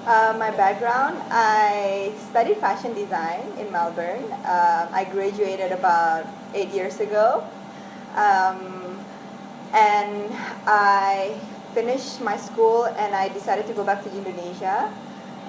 My background, I studied fashion design in Melbourne. I graduated about 8 years ago. Um, and I finished my school and I decided to go back to Indonesia.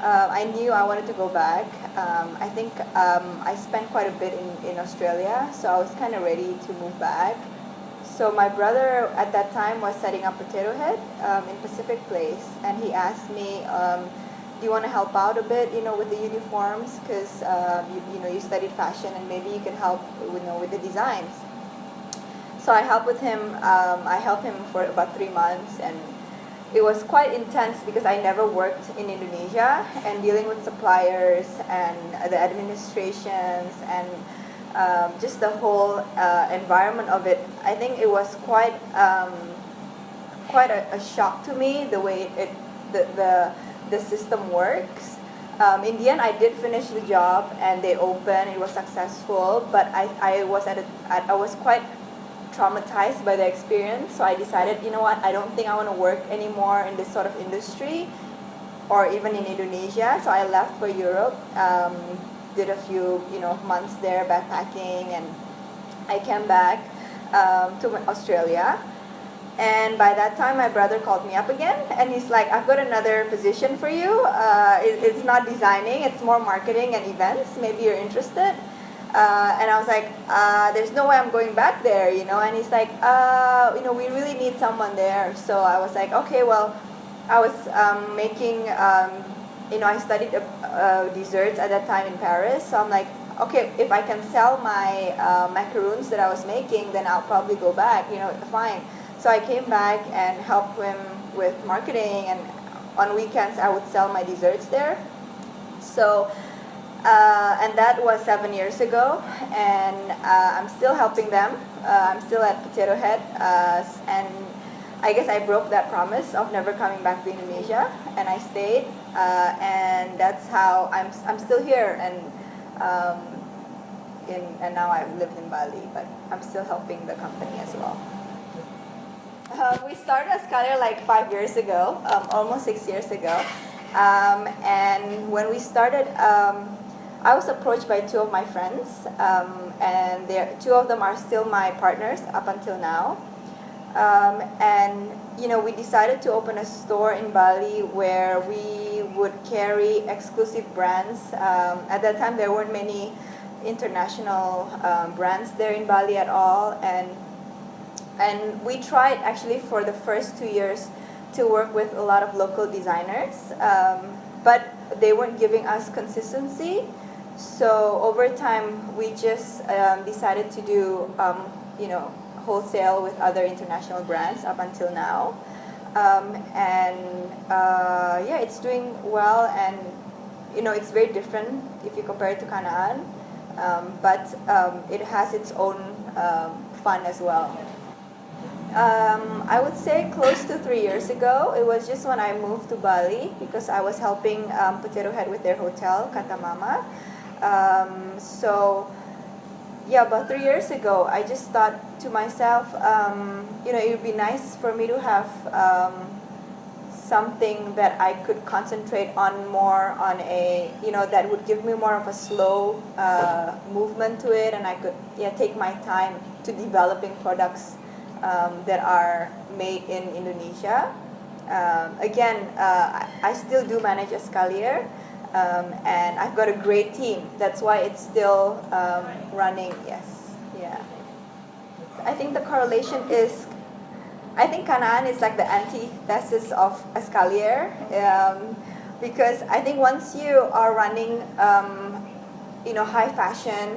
I knew I wanted to go back. I think I spent quite a bit in Australia, so I was kind of ready to move back. So my brother at that time was setting up Potato Head in Pacific Place, and he asked me, "Do you want to help out a bit, with the uniforms? Because you studied fashion, and maybe you can help, with the designs." So I helped with him. I helped him for about 3 months, and it was quite intense because I never worked in Indonesia, and dealing with suppliers and the administrations and just the whole environment of it. I think it was quite a shock to me, the way the system works. In the end, I did finish the job and they opened. It was successful, but I was quite traumatized by the experience. So I decided, you know what, I don't think I want to work anymore in this sort of industry, or even in Indonesia. So I left for Europe, did a few months there backpacking, and I came back to Australia. And by that time, my brother called me up again, and he's like, "I've got another position for you. It's not designing; it's more marketing and events. Maybe you're interested." And I was like, "There's no way I'm going back there, And he's like, "We really need someone there." So I was like, "Okay, well," I was making, I studied desserts at that time in Paris. So I'm like, "Okay, if I can sell my macaroons that I was making, then I'll probably go back. Fine." So I came back and helped him with marketing, and on weekends I would sell my desserts there. So, and that was 7 years ago, and I'm still helping them. I'm still at Potato Head, and I guess I broke that promise of never coming back to Indonesia, and I stayed, and that's how I'm still here, and now I've lived in Bali, but I'm still helping the company as well. We started Escalier like 5 years ago, almost 6 years ago. And when we started, I was approached by two of my friends, and two of them are still my partners up until now. And we decided to open a store in Bali where we would carry exclusive brands. At that time, there weren't many international brands there in Bali at all, and we tried actually for the first 2 years to work with a lot of local designers, but they weren't giving us consistency. So over time, we just decided to do, wholesale with other international brands up until now. It's doing well, and it's very different if you compare it to Canaan, but it has its own fun as well. I would say close to 3 years ago. It was just when I moved to Bali because I was helping Potato Head with their hotel, Kata Mama. About 3 years ago, I just thought to myself, it would be nice for me to have something that I could concentrate on more on that would give me more of a slow movement to it, and I could take my time to developing products that are made in Indonesia. I still do manage Escalier, and I've got a great team. That's why it's still running. Yes, yeah. I think the correlation is, I think Canaan is like the antithesis of Escalier, because I think once you are running, high fashion,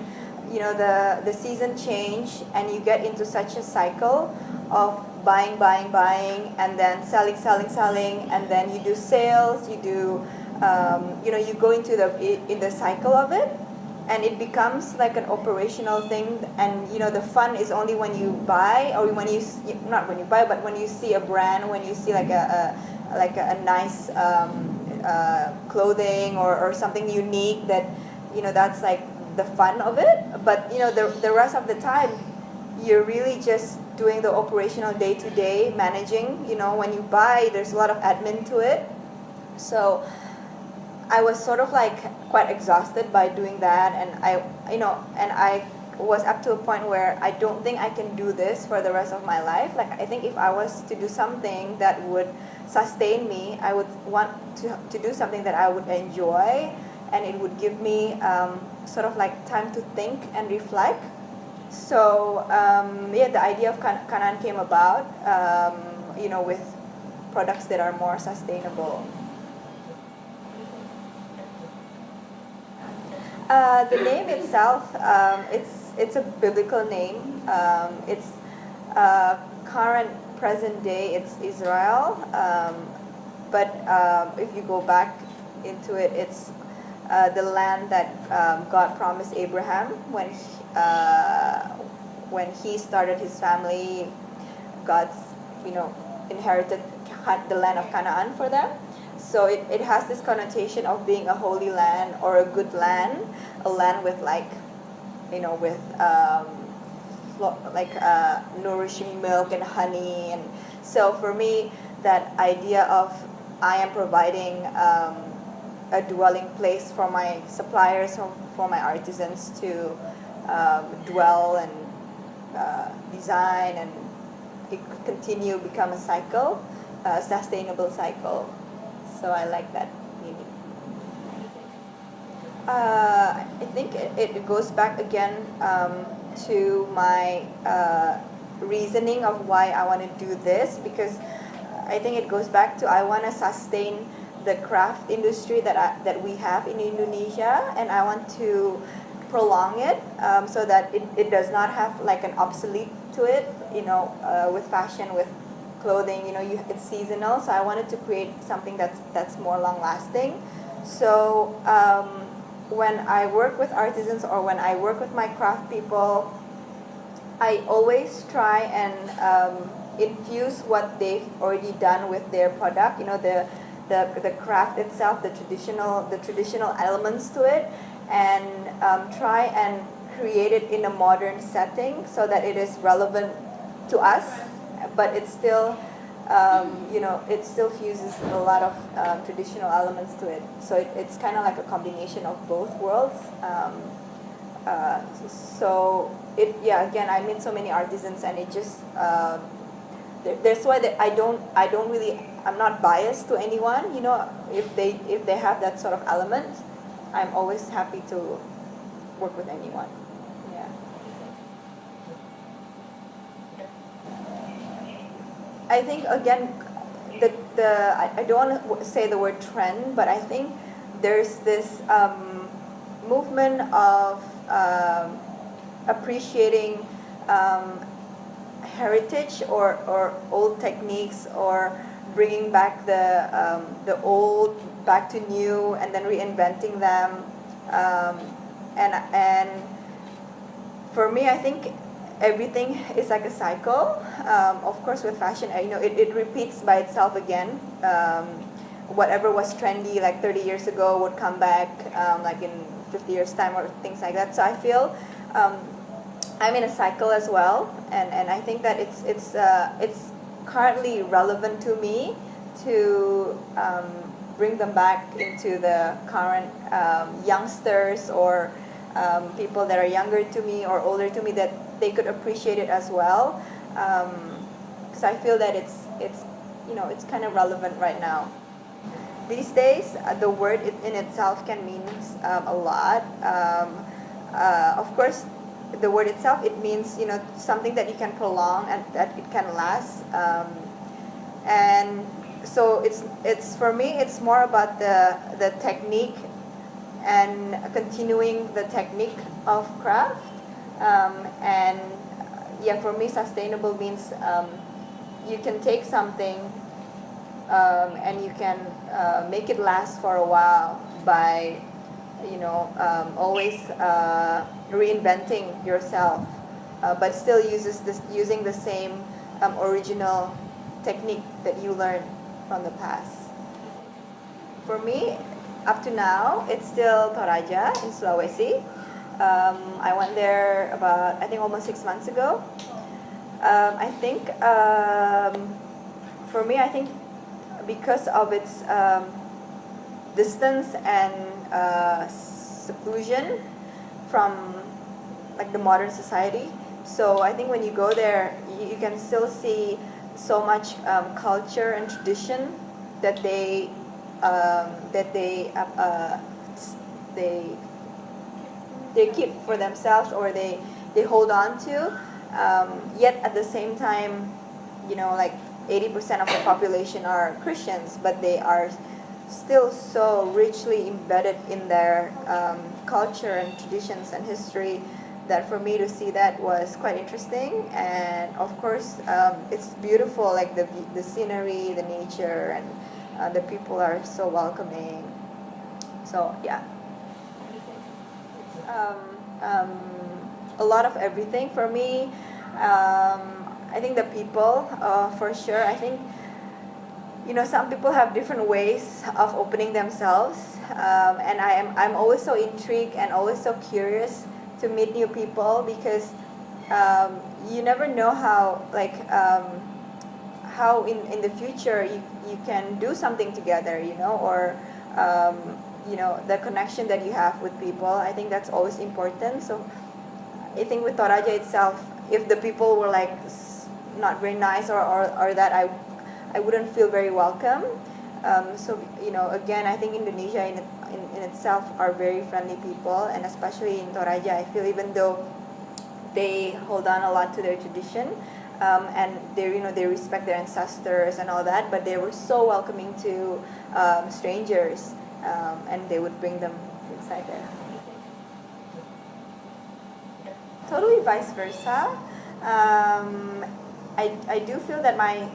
the season change, and you get into such a cycle of buying, and then selling, and then you do sales, you do, you go into the cycle of it, and it becomes like an operational thing, and the fun is only when you buy, or not when you buy, but when you see a brand, when you see like a nice clothing or something unique that that's like the fun of it. But the rest of the time, you're really just doing the operational day-to-day managing. When you buy, there's a lot of admin to it. So I was sort of like quite exhausted by doing that, and I was up to a point where I don't think I can do this for the rest of my life. Like, I think if I was to do something that would sustain me, I would want to do something that I would enjoy, and it would give me sort of like time to think and reflect. So the idea of Canaan came about, with products that are more sustainable. The name itself, it's a biblical name. It's current present day. It's Israel, but if you go back into it, it's the land that God promised Abraham when he started his family. God's inherited the land of Canaan for them. So it has this connotation of being a holy land or a good land, a land with nourishing milk and honey. And so for me, that idea of I am providing a dwelling place for my suppliers, for my artisans to dwell and design, and it could continue, become a cycle, a sustainable cycle. So I like that meaning. I think it goes back again to my reasoning of why I want to do this, because I think it goes back to I want to sustain the craft industry that we have in Indonesia, and I want to prolong it so that it does not have like an obsolete to it, with fashion, with clothing, it's seasonal. So I wanted to create something that's more long lasting. So when I work with artisans or when I work with my craft people, I always try and infuse what they've already done with their product, the craft itself, the traditional elements to it, and try and create it in a modern setting so that it is relevant to us, but it still it still fuses a lot of traditional elements to it. So it's kind of like a combination of both worlds. So again, I meet so many artisans, and it just that's why I'm not biased to anyone. If they have that sort of element, I'm always happy to work with anyone. Yeah. I think again, I don't want to say the word trend, but I think there's this movement of appreciating heritage or old techniques, or bringing back the old back to new, and then reinventing them. And for me, I think everything is like a cycle. Of course, with fashion, it repeats by itself again. Whatever was trendy like 30 years ago would come back like in 50 years time, or things like that. So I feel I'm in a cycle as well, and I think that it's currently relevant to me to bring them back into the current youngsters, or people that are younger to me or older to me, that they could appreciate it as well, because I feel that it's kind of relevant right now. These days, the word in itself can mean a lot. Of course, the word itself, it means something that you can prolong and that it can last. And so it's for me, it's more about the technique and continuing the technique of craft. And for me, sustainable means you can take something and you can make it last for a while by always reinventing yourself, but still using the same original technique that you learned from the past. For me, up to now, it's still Toraja in Sulawesi. I went there about, I think, almost 6 months ago. I think for me, I think because of its distance and seclusion from like the modern society. So I think when you go there, you can still see so much culture and tradition that they keep for themselves, or they hold on to. Yet at the same time, like 80% of the population are Christians, but they are still so richly embedded in their culture and traditions and history, that for me to see that was quite interesting. And of course, it's beautiful, like the scenery, the nature, and the people are so welcoming. So yeah, it's a lot of everything for me. I think the people, for sure. I think some people have different ways of opening themselves, and I'm always so intrigued and always so curious to meet new people, because you never know how in the future you can do something together, or the connection that you have with people. I think that's always important. So I think with Toraja itself, if the people were like not very nice, or that I wouldn't feel very welcome. So again, I think Indonesia in itself are very friendly people, and especially in Toraja, I feel even though they hold on a lot to their tradition, and they respect their ancestors and all that, but they were so welcoming to strangers, and they would bring them inside there. Totally vice versa. I do feel that my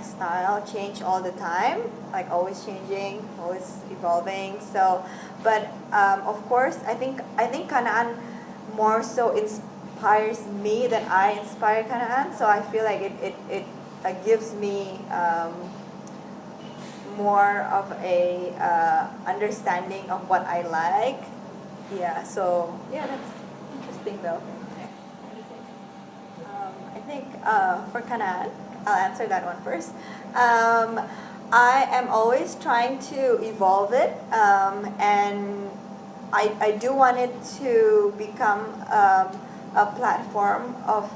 style change all the time, like always changing, always evolving. So, but of course, I think Canaan more so inspires me than I inspire Canaan. So I feel like it gives me more of a understanding of what I like. Yeah. So yeah, that's interesting though. I think for Canaan, I'll answer that one first. I am always trying to evolve it, and I do want it to become a platform of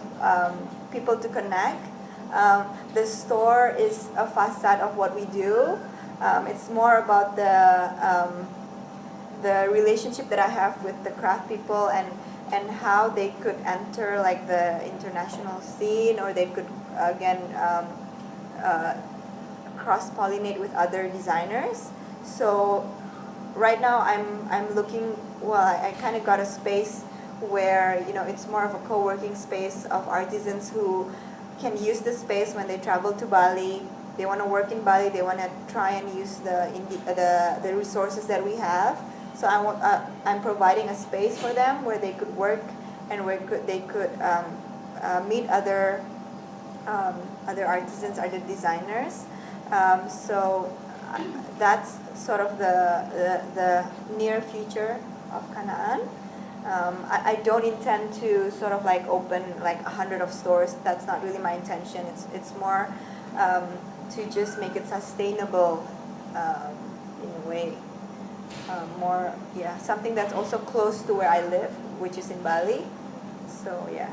people to connect. The store is a facade of what we do. It's more about the relationship that I have with the craft people, and how they could enter like the international scene, or they could again cross-pollinate with other designers. So right now I'm looking, I kind of got a space where it's more of a co-working space of artisans who can use the space when they travel to Bali. They want to work in Bali, they want to try and use the resources that we have. So I'm providing a space for them where they could work, and where they could meet other artisans, other designers. So that's sort of the near future of Canaan. I don't intend to sort of like open like 100 of stores. That's not really my intention. It's more to just make it sustainable in a way. Something that's also close to where I live, which is in Bali. So yeah.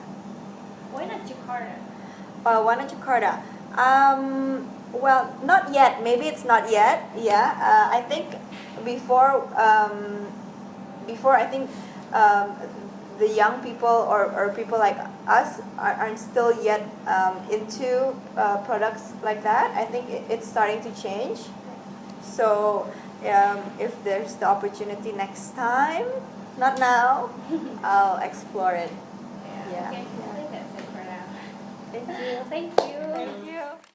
Why not Jakarta? Why not Jakarta? Well, not yet. Maybe it's not yet. Yeah. I think before I think the young people or people like us aren't still yet into products like that. I think it's starting to change. So if there's the opportunity next time, not now, I'll explore it. Yeah. Okay. I think that's it for now. Thank you. Thank you. Thank you.